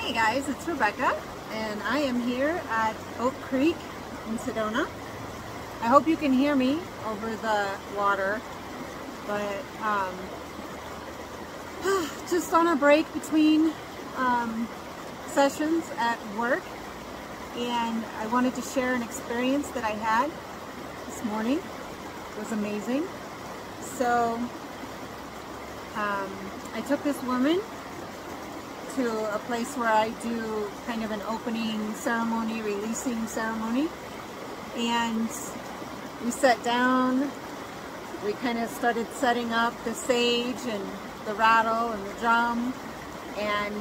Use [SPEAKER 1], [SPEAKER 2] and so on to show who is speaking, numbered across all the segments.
[SPEAKER 1] Hey guys, it's Rebecca, and I am here at Oak Creek in Sedona. I hope you can hear me over the water, but just on a break between sessions at work, and I wanted to share an experience that I had this morning. It was amazing. So I took this woman to a place where I do kind of an opening ceremony, releasing ceremony, and we sat down. We kind of started setting up the sage and the rattle and the drum, and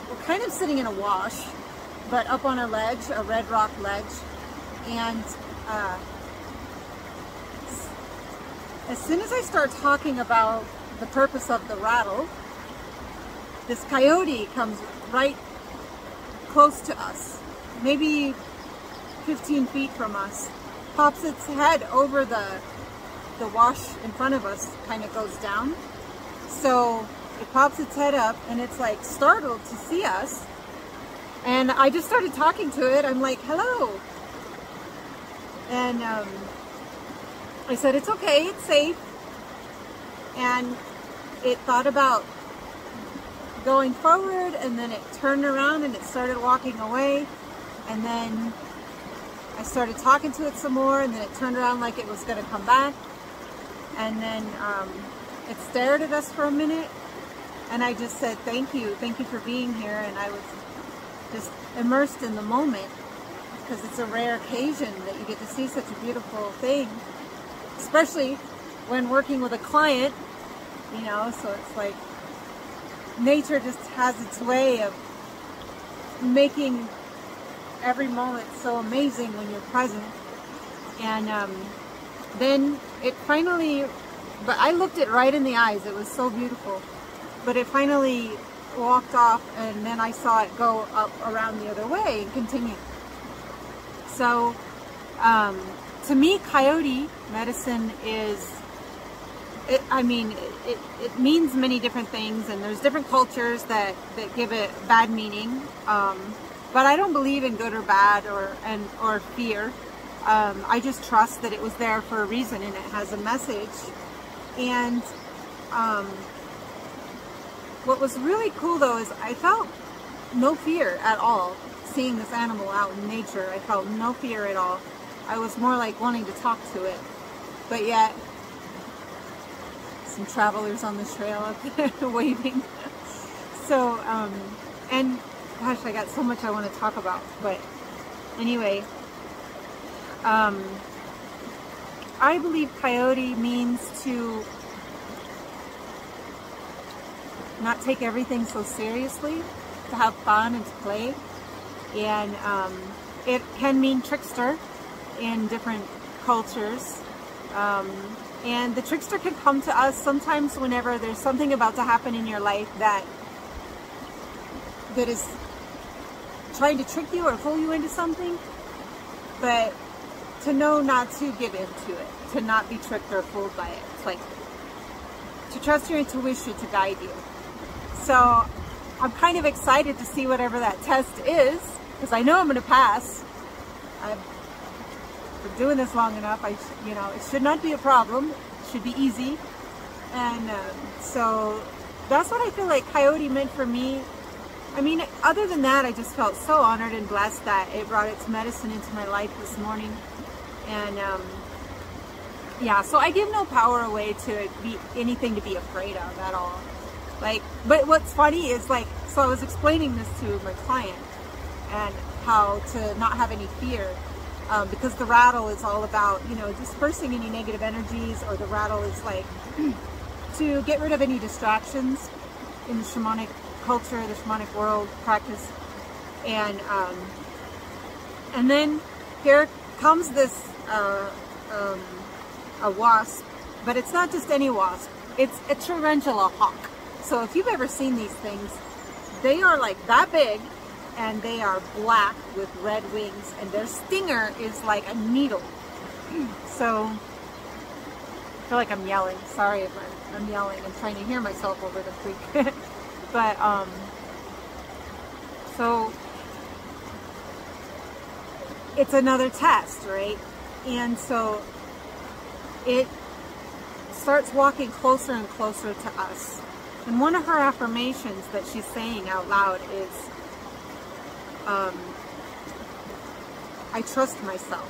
[SPEAKER 1] we're kind of sitting in a wash, but up on a ledge, a red rock ledge, and as soon as I start talking about the purpose of the rattle, this coyote comes right close to us, maybe 15 feet from us, pops its head over the wash in front of us, kind of goes down. So it pops its head up and it's like startled to see us. And I just started talking to it. I'm like, hello. And I said, it's okay, it's safe. And it thought about going forward, and then it turned around and it started walking away, and then I started talking to it some more, and then it turned around like it was going to come back, and then it stared at us for a minute, and I just said thank you for being here. And I was just immersed in the moment, because it's a rare occasion that you get to see such a beautiful thing, especially when working with a client, you know. So it's like nature just has its way of making every moment so amazing when you're present. And then it finally, but I looked it right in the eyes, it was so beautiful, but it finally walked off, and then I saw it go up around the other way and continue. So to me, coyote medicine is, it means many different things, and there's different cultures that give it bad meaning. But I don't believe in good or bad or fear. I just trust that it was there for a reason and it has a message. And what was really cool though is I felt no fear at all seeing this animal out in nature. I felt no fear at all. I was more like wanting to talk to it, but yet some travelers on the trail up there waving. So, and gosh, I got so much I want to talk about, but anyway, I believe coyote means to not take everything so seriously, to have fun and to play, and it can mean trickster in different cultures. And the trickster can come to us sometimes whenever there's something about to happen in your life that is trying to trick you or fool you into something, but to know not to give into it, to not be tricked or fooled by it. It's like to trust your intuition to guide you. So I'm kind of excited to see whatever that test is, because I know I'm going to pass. I've been doing this long enough. You know, it should not be a problem. It should be easy. And so that's what I feel like coyote meant for me. I mean, other than that, I just felt so honored and blessed that it brought its medicine into my life this morning. And yeah, so I give no power away to be anything to be afraid of at all. Like, but what's funny is, like, so I was explaining this to my client and how to not have any fear. Because the rattle is all about, you know, dispersing any negative energies, or the rattle is like to get rid of any distractions in the shamanic culture, the shamanic world practice. And then here comes this a wasp, but it's not just any wasp, it's a tarantula hawk. So if you've ever seen these things, they are like that big, and they are black with red wings, and their stinger is like a needle. So I feel like I'm yelling. Sorry if I'm yelling and trying to hear myself over the creek. But so it's another test, right? And so it starts walking closer and closer to us. And one of her affirmations that she's saying out loud is, I trust myself.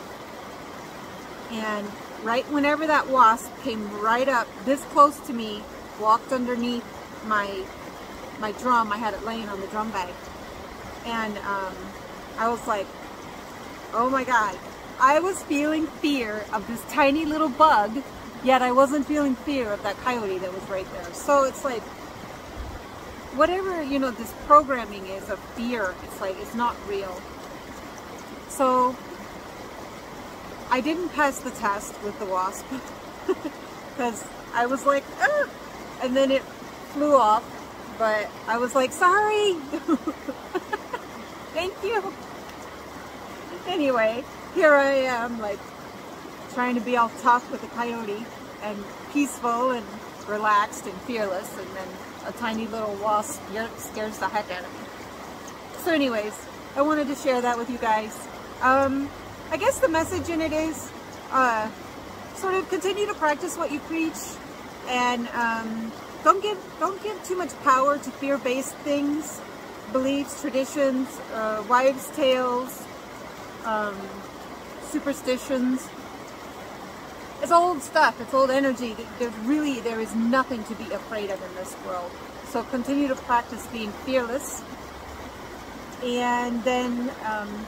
[SPEAKER 1] And right whenever that wasp came right up this close to me, walked underneath my drum, I had it laying on the drum bag, and I was like, oh my God. I was feeling fear of this tiny little bug, yet I wasn't feeling fear of that coyote that was right there. So it's like, whatever, you know, this programming is of fear, it's like, it's not real. So I didn't pass the test with the wasp because I was like, ah! And then it flew off, but I was like, sorry. Thank you. Anyway, here I am, like, trying to be all tough with the coyote and peaceful and relaxed and fearless, and then a tiny little wasp scares the heck out of me. So anyways, I wanted to share that with you guys. I guess the message in it is sort of continue to practice what you preach, and don't give too much power to fear-based things, beliefs, traditions, wives' tales, superstitions. It's old stuff, it's old energy. There is nothing to be afraid of in this world. So continue to practice being fearless. And then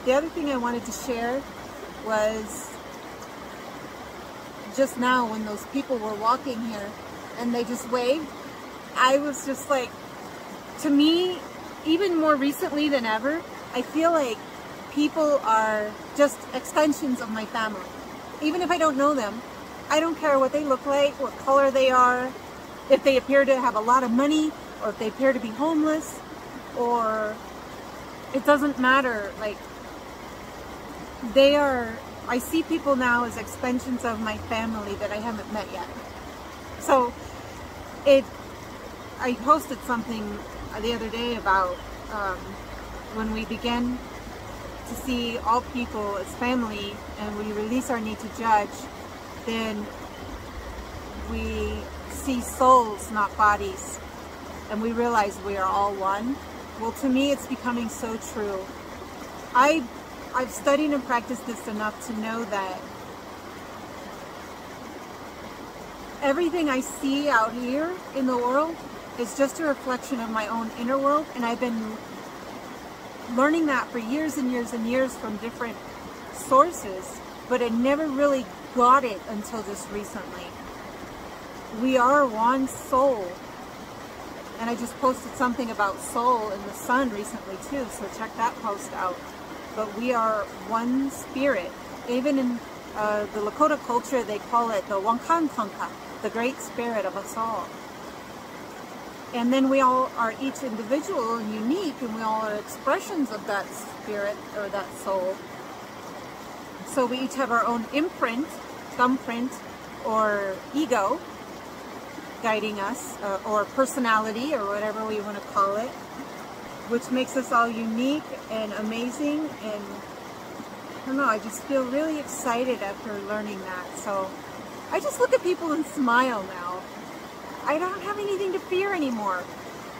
[SPEAKER 1] the other thing I wanted to share was just now when those people were walking here and they just waved, I was just like, to me, even more recently than ever, I feel like people are just extensions of my family. Even if I don't know them, I don't care what they look like, what color they are, if they appear to have a lot of money, or if they appear to be homeless, or it doesn't matter. Like, I see people now as extensions of my family that I haven't met yet. So I posted something the other day about when we begin to see all people as family and we release our need to judge, then we see souls, not bodies, and we realize we are all one. Well, to me, it's becoming so true. I've studied and practiced this enough to know that everything I see out here in the world is just a reflection of my own inner world, and I've been learning that for years and years and years from different sources, but I never really got it until just recently. We are one soul, and I just posted something about soul in the sun recently too, so check that post out. But we are one spirit. Even in the Lakota culture, they call it the Wankankanka, the great spirit of us all. And then we all are each individual and unique, and we all are expressions of that spirit or that soul. So we each have our own imprint, thumbprint, or ego guiding us, or personality, or whatever we want to call it, which makes us all unique and amazing. And I don't know, I just feel really excited after learning that. So I just look at people and smile now. I don't have anything to fear anymore.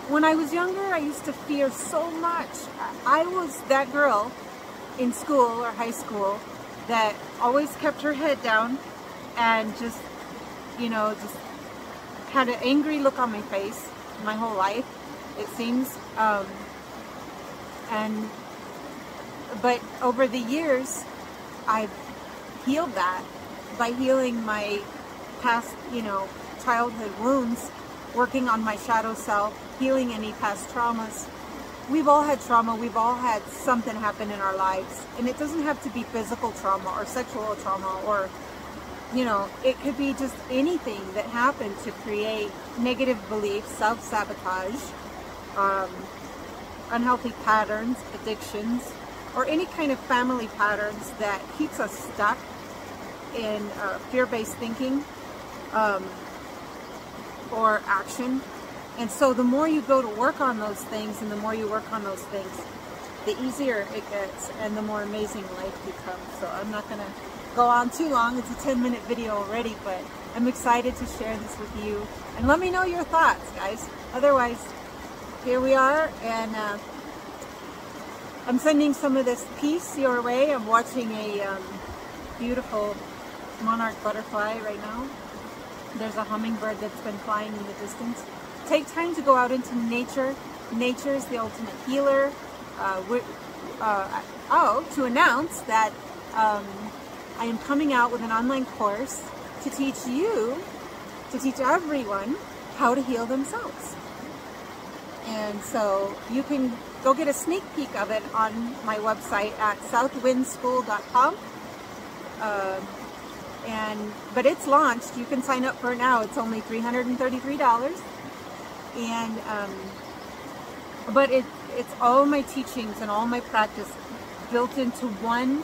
[SPEAKER 1] When I was younger, I used to fear so much. I was that girl in school or high school that always kept her head down and just, you know, just had an angry look on my face my whole life, it seems. But over the years, I've healed that by healing my past, you know, childhood wounds, working on my shadow self, healing any past traumas. We've all had trauma. We've all had something happen in our lives. And it doesn't have to be physical trauma or sexual trauma, or, you know, it could be just anything that happened to create negative beliefs, self-sabotage, unhealthy patterns, addictions, or any kind of family patterns that keeps us stuck in fear-based thinking or action. And so the more you go to work on those things, and the more you work on those things, the easier it gets and the more amazing life becomes. So I'm not going to go on too long. It's a 10-minute video already, but I'm excited to share this with you. And let me know your thoughts, guys. Otherwise, here we are, and I'm sending some of this peace your way. I'm watching a beautiful monarch butterfly right now. There's a hummingbird that's been flying in the distance. Take time to go out into nature. Nature is the ultimate healer. To announce that I am coming out with an online course to teach everyone how to heal themselves. And so you can go get a sneak peek of it on my website at southwindschool.com. But it's launched. You can sign up for it now. It's only $333. And but it's all my teachings and all my practice built into one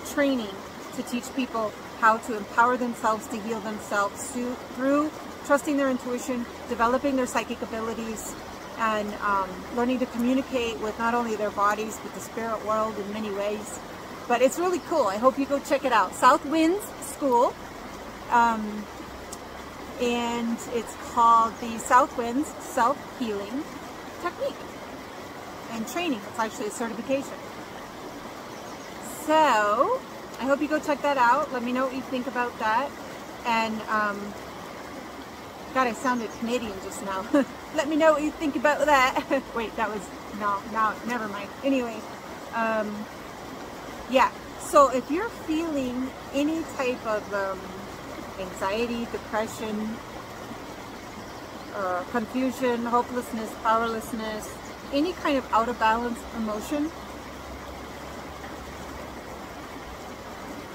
[SPEAKER 1] training to teach people how to empower themselves to heal themselves through trusting their intuition, developing their psychic abilities, and learning to communicate with not only their bodies but the spirit world in many ways. But it's really cool. I hope you go check it out. South Winds School, and it's called the South Winds Self-Healing Technique and Training. It's actually a certification. So I hope you go check that out. Let me know what you think about that. And God, I sounded Canadian just now. Let me know what you think about that. Wait, that was no, never mind. Anyway, yeah. So if you're feeling any type of anxiety, depression, confusion, hopelessness, powerlessness, any kind of out of balance emotion,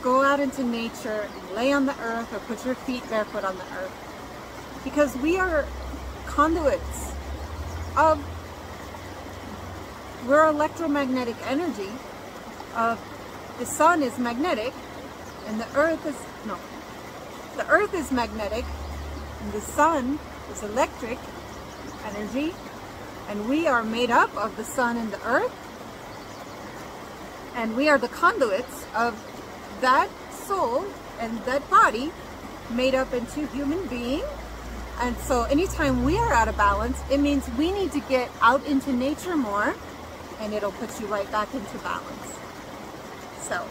[SPEAKER 1] go out into nature, lay on the earth, or put your feet barefoot on the earth. Because we are conduits of, we're electromagnetic energy. The sun is magnetic, and the earth is, no, the earth is magnetic, and the sun is electric energy, and we are made up of the sun and the earth, and we are the conduits of that soul and that body made up into human being. And so anytime we are out of balance, it means we need to get out into nature more, and it'll put you right back into balance. So,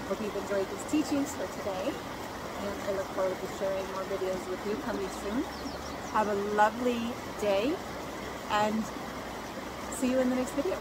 [SPEAKER 1] hope you've enjoyed these teachings for today, and I look forward to sharing more videos with you coming soon. Have a lovely day, and see you in the next video.